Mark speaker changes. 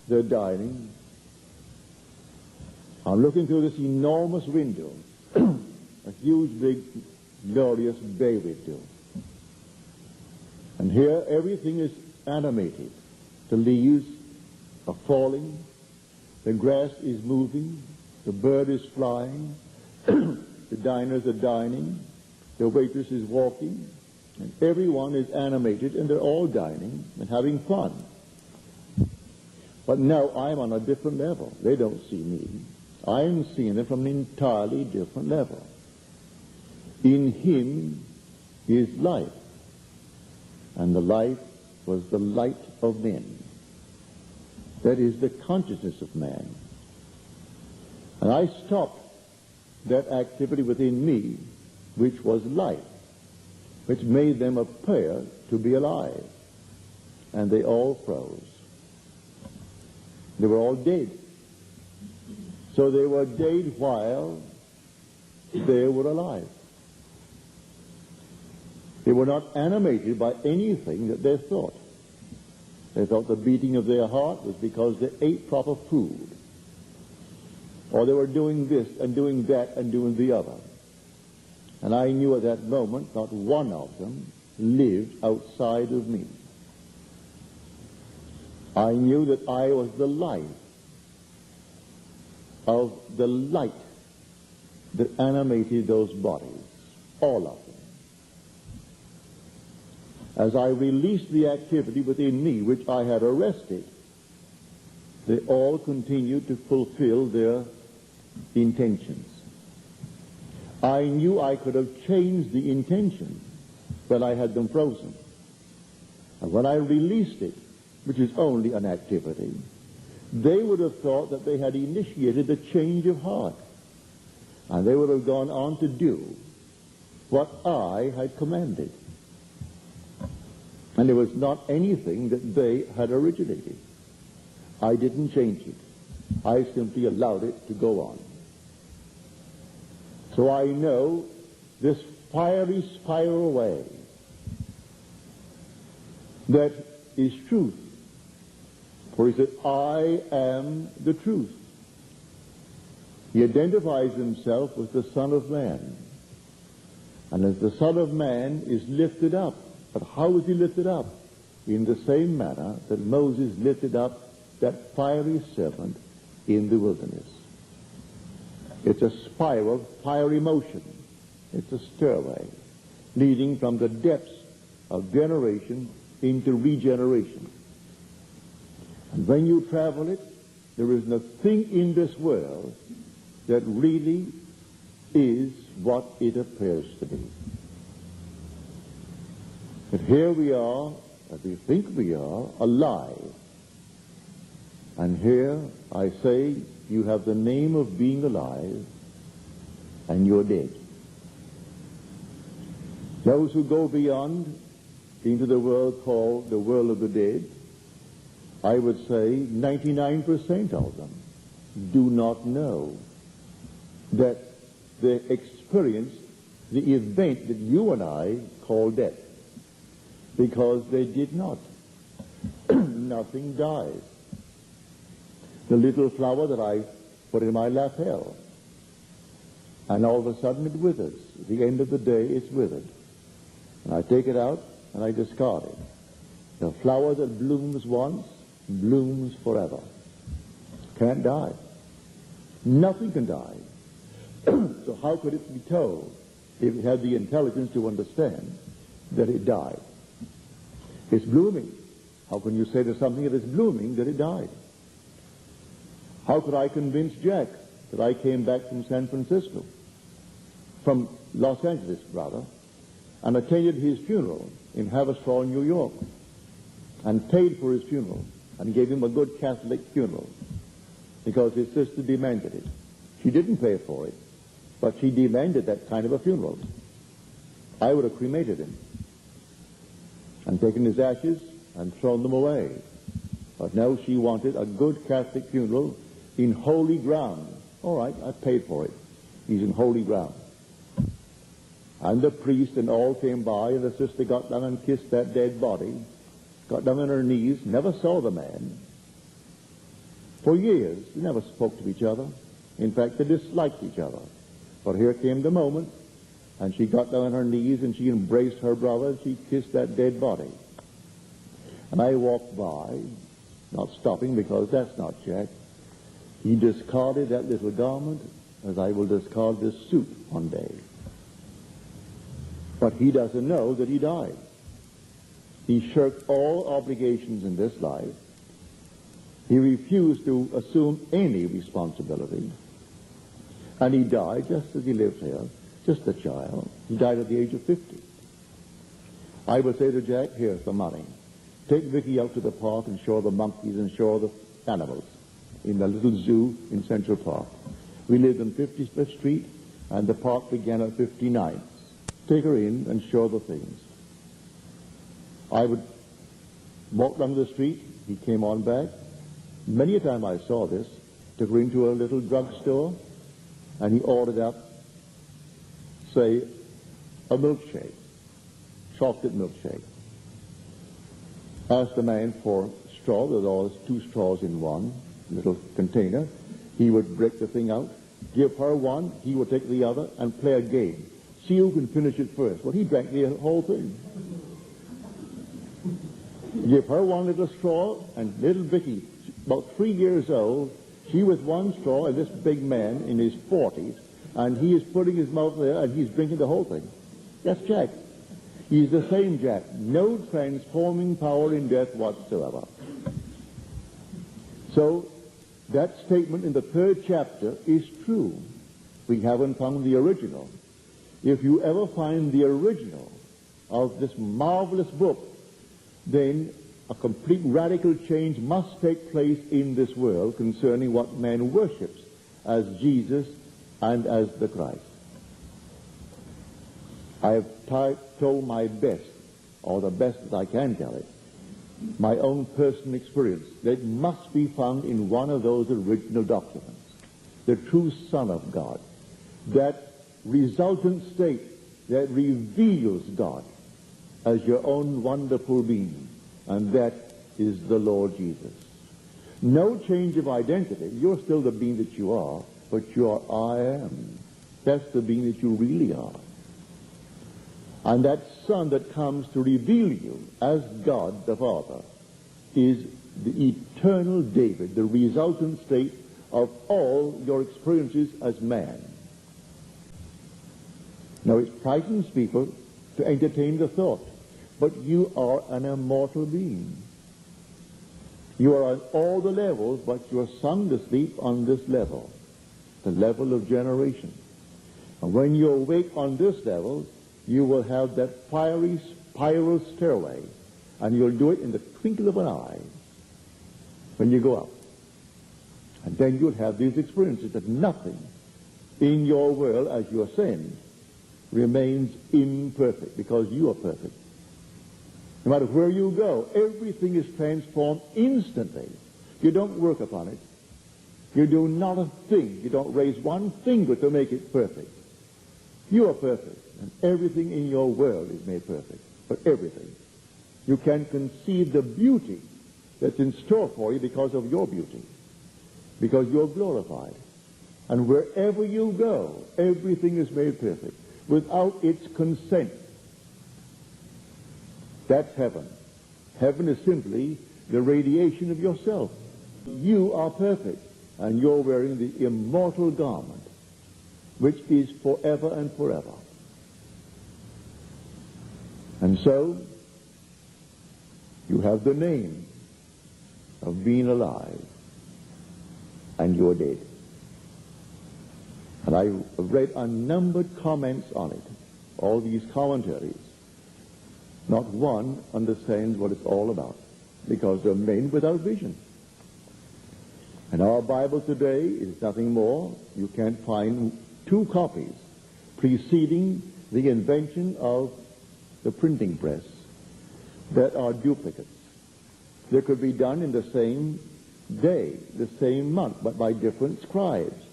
Speaker 1: they're dining. I'm looking through this enormous window, a huge, big, glorious bay window. And here everything is animated. The leaves are falling, the grass is moving, the bird is flying, the diners are dining, the waitress is walking, and everyone is animated, and they're all dining and having fun. But now I'm on a different level. They don't see me. I'm seeing them from an entirely different level. In him is life, and the life was the light of men. That is the consciousness of man. And I stopped that activity within me, which was life, which made them appear to be alive. And they all froze. They were all dead. So they were dead while they were alive. They were not animated by anything that they thought. They thought the beating of their heart was because they ate proper food. Or they were doing this and doing that and doing the other. And I knew at that moment not one of them lived outside of me. I knew that I was the life of the light that animated those bodies, all of them. As I released the activity within me which I had arrested, they all continued to fulfill their intentions. I knew I could have changed the intention, but I had them frozen. And when I released it, which is only an activity, they would have thought that they had initiated a change of heart. And they would have gone on to do what I had commanded. And it was not anything that they had originated. I didn't change it. I simply allowed it to go on. So I know this fiery spiral way that is truth. For he said, I am the truth. He identifies himself with the Son of Man. And as the Son of Man is lifted up, but how is he lifted up? In the same manner that Moses lifted up that fiery serpent in the wilderness. It's a spiral, fiery motion. It's a stairway leading from the depths of generation into regeneration. And when you travel it, there is nothing in this world that really is what it appears to be. But here we are, as we think we are, alive. And here I say you have the name of being alive, and you're dead. Those who go beyond into the world called the world of the dead, I would say 99% of them do not know that they experienced the event that you and I call death, because they did not. Nothing dies. The little flower that I put in my lapel, and all of a sudden it withers. At the end of the day, it's withered. And I take it out and I discard it. The flower that blooms once blooms forever. Can't die. Nothing can die. So how could it be told, if it had the intelligence to understand, that it died? It's blooming. How can you say to something that is blooming that it died? How could I convince Jack that I came back from San Francisco, from Los Angeles, rather, and attended his funeral in Haverstraw, New York, and paid for his funeral, and gave him a good Catholic funeral, because his sister demanded it. She didn't pay for it, but she demanded that kind of a funeral. I would have cremated him and taken his ashes and thrown them away. But no, she wanted a good Catholic funeral in holy ground. All right, I paid for it. He's in holy ground. And the priest and all came by, and the sister got down and kissed that dead body, got down on her knees, never saw the man, For years, they never spoke to each other. In fact, they disliked each other. But here came the moment, and she got down on her knees and she embraced her brother and she kissed that dead body. And I walked by, not stopping because that's not Jack. He discarded that little garment as I will discard this suit one day. But he doesn't know that he died. He shirked all obligations in this life. He refused to assume any responsibility. And he died just as he lived here, just a child. He died at the age of 50. I would say to Jack, here's the money. Take Vicky out to the park and show the monkeys and show the animals in the little zoo in Central Park. We lived on 55th Street, and the park began at 59th. Take her in and show the things. I would walk down the street. He came on back. Many a time I saw this. Took her into a little drugstore, and he ordered up, say, a milkshake, chocolate milkshake. Asked the man for straw. There was 2 straws in one little container. He would break the thing out, give her one, he would take the other, and play a game. See who can finish it first. Well, he drank the whole thing. Give her one little straw, and little Vicky, about 3 years old, she with one straw, and this big man in his 40s, and he is putting his mouth there, and he's drinking the whole thing. That's Jack. He's the same Jack. No transforming power in death whatsoever. So, that statement in the 3rd chapter is true. We haven't found the original. If you ever find the original of this marvelous book, then a complete radical change must take place in this world concerning what man worships as Jesus and as the Christ. I have told my best, or the best that I can tell it, my own personal experience, that must be found in one of those original documents, the true Son of God, that resultant state that reveals God as your own wonderful being, and that is the Lord Jesus. No change of identity. You're still the being that you are, but you are I am. That's the being that you really are. And that Son that comes to reveal you as God the Father is the eternal David, the resultant state of all your experiences as man. Now, it frightens people to entertain the thought, but you are an immortal being. You are on all the levels, but you are sung to sleep on this level, the level of generation. And when you awake on this level, you will have that fiery spiral stairway, and you'll do it in the twinkle of an eye when you go up. And then you'll have these experiences that nothing in your world as you ascend remains imperfect, because you are perfect. No matter where you go, everything is transformed instantly. You don't work upon it. You do not a thing. You don't raise one finger to make it perfect. You are perfect, and everything in your world is made perfect. But everything. You can conceive the beauty that's in store for you because of your beauty, because you're glorified. And wherever you go, everything is made perfect without its consent. That's heaven. Heaven is simply the radiation of yourself. You are perfect, and you're wearing the immortal garment, which is forever and forever. And so, you have the name of being alive, and you're dead. And I read unnumbered comments on it, all these commentaries. Not one understands what it's all about, because they're men without vision. And our Bible today is nothing more. You can't find 2 copies preceding the invention of the printing press that are duplicates. They could be done in the same day, the same month, but by different scribes.